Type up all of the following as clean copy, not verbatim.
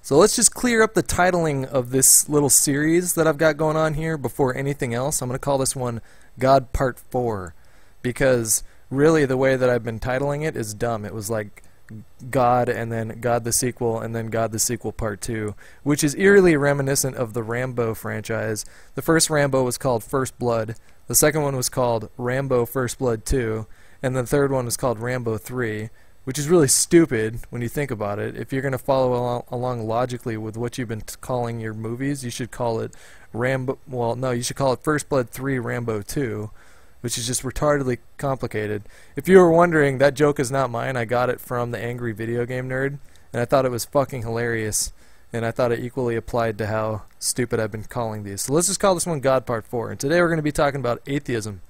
So let's just clear up the titling of this little series that I've got going on here before anything else. I'm going to call this one God Part 4, because really the way that I've been titling it is dumb. It was like God and then God the sequel and then God the sequel Part 2, which is eerily reminiscent of the Rambo franchise. The first Rambo was called First Blood, the second one was called Rambo First Blood 2, and the third one was called Rambo 3, which is really stupid when you think about it. If you're going to follow along logically with what you've been calling your movies, you should call it you should call it First Blood 3 Rambo 2, which is just retardedly complicated. If you were wondering, that joke is not mine. I got it from the Angry Video Game Nerd, and I thought it was fucking hilarious, and I thought it equally applied to how stupid I've been calling these. So let's just call this one God Part 4, and today we're going to be talking about atheism.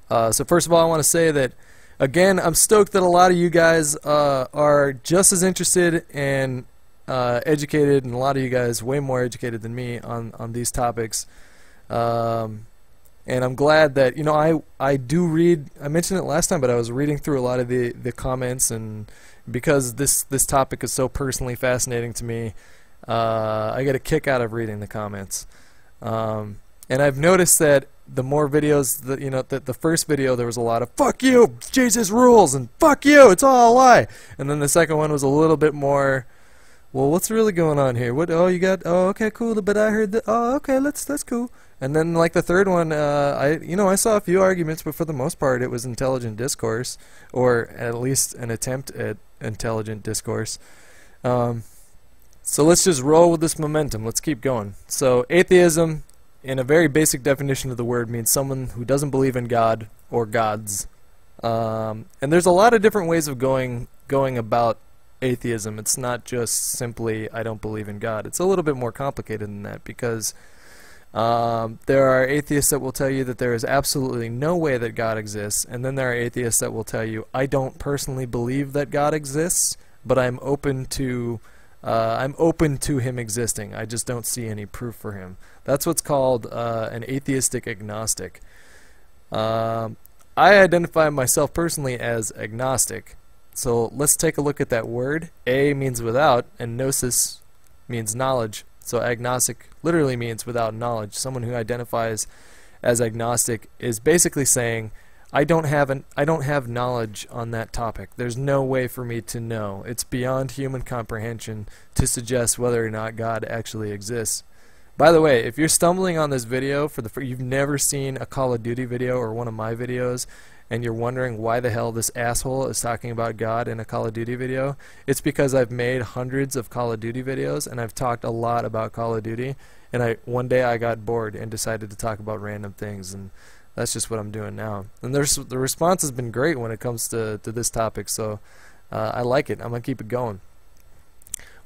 So first of all, I want to say that, again, I'm stoked that a lot of you guys are just as interested and educated, and a lot of you guys way more educated than me on these topics. And I'm glad that, you know, I do read, I mentioned it last time, but I was reading through a lot of the comments, and because this topic is so personally fascinating to me, I get a kick out of reading the comments. And I've noticed that the more videos that, you know, that the first video there was a lot of "fuck you, Jesus rules" and "fuck you, it's all a lie," and then the second one was a little bit more, well, what's really going on here? What? Oh, you got? Oh, okay, cool. But I heard that. Oh, okay, that's cool. And then like the third one, I saw a few arguments, but for the most part, it was intelligent discourse, or at least an attempt at intelligent discourse. So let's just roll with this momentum. Let's keep going. So atheism, in a very basic definition of the word, means someone who doesn't believe in God or gods. And there's a lot of different ways of going about atheism. It's not just simply I don't believe in God. It's a little bit more complicated than that, because there are atheists that will tell you that there is absolutely no way that God exists, and then there are atheists that will tell you, I don't personally believe that God exists, but I'm open to him existing. I just don't see any proof for him. That's what's called an atheistic agnostic. I identify myself personally as agnostic. So let's take a look at that word. A means without, and gnosis means knowledge. So agnostic literally means without knowledge. Someone who identifies as agnostic is basically saying, I don't have knowledge on that topic. There's no way for me to know. It's beyond human comprehension to suggest whether or not God actually exists. By the way, if you're stumbling on this video you've never seen a Call of Duty video or one of my videos, and you're wondering why the hell this asshole is talking about God in a Call of Duty video, it's because I've made hundreds of Call of Duty videos, and I've talked a lot about Call of Duty, and one day I got bored and decided to talk about random things, and that's just what I'm doing now. And the response has been great when it comes to this topic, so I like it. I'm going to keep it going.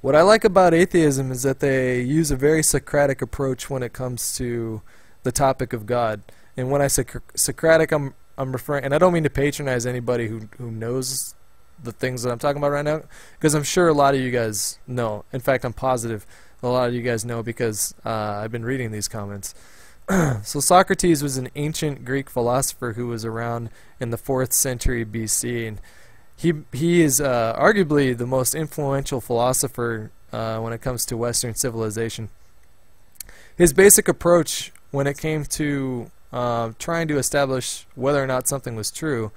What I like about atheism is that they use a very Socratic approach when it comes to the topic of God. And when I say Socratic, I'm referring, and I don't mean to patronize anybody who knows the things that I'm talking about right now, because I'm sure a lot of you guys know. In fact, I'm positive a lot of you guys know, because I've been reading these comments. So Socrates was an ancient Greek philosopher who was around in the 4th century BC, and he is arguably the most influential philosopher when it comes to Western civilization. His basic approach when it came to trying to establish whether or not something was true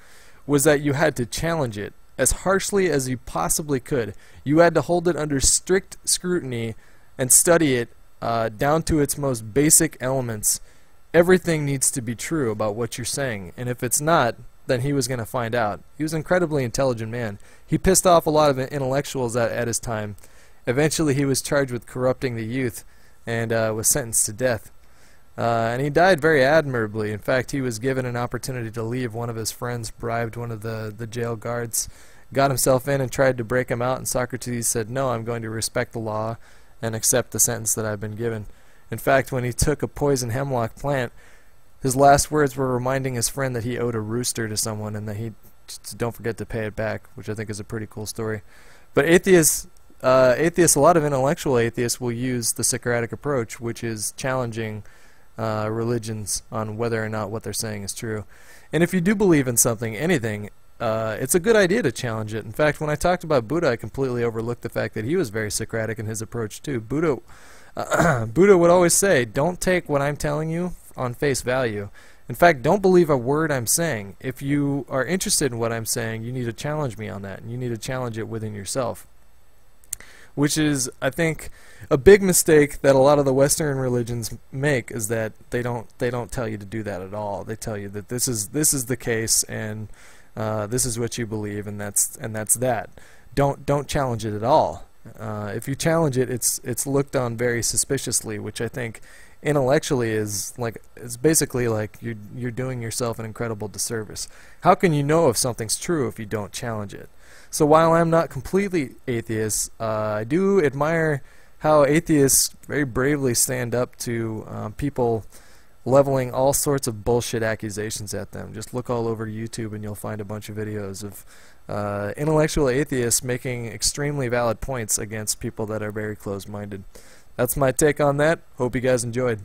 was that you had to challenge it as harshly as you possibly could. You had to hold it under strict scrutiny and study it down to its most basic elements. Everything needs to be true about what you're saying, and if it's not, then he was going to find out. He was an incredibly intelligent man. He pissed off a lot of intellectuals at his time. Eventually he was charged with corrupting the youth and was sentenced to death. And he died very admirably. In fact, he was given an opportunity to leave. One of his friends bribed one of the jail guards, got himself in and tried to break him out, and Socrates said, no, I'm going to respect the law and accept the sentence that I've been given. In fact, when he took a poison hemlock plant, his last words were reminding his friend that he owed a rooster to someone and that he don't forget to pay it back, which I think is a pretty cool story. But atheists, a lot of intellectual atheists will use the Socratic approach, which is challenging religions on whether or not what they're saying is true. And if you do believe in something, anything, it's a good idea to challenge it. In fact, when I talked about Buddha, I completely overlooked the fact that he was very Socratic in his approach too. Buddha would always say, don't take what I'm telling you on face value. In fact, don't believe a word I'm saying. If you are interested in what I'm saying, you need to challenge me on that, and you need to challenge it within yourself. Which is, I think, a big mistake that a lot of the Western religions make, is that they don't tell you to do that at all. They tell you that this is the case, and this is what you believe, and that's that. Don't challenge it at all. If you challenge it, it's looked on very suspiciously, which I think intellectually is basically like you're doing yourself an incredible disservice. How can you know if something's true if you don't challenge it? So while I'm not completely atheist, I do admire how atheists very bravely stand up to people leveling all sorts of bullshit accusations at them. Just look all over YouTube and you'll find a bunch of videos of intellectual atheists making extremely valid points against people that are very closed-minded. That's my take on that. Hope you guys enjoyed.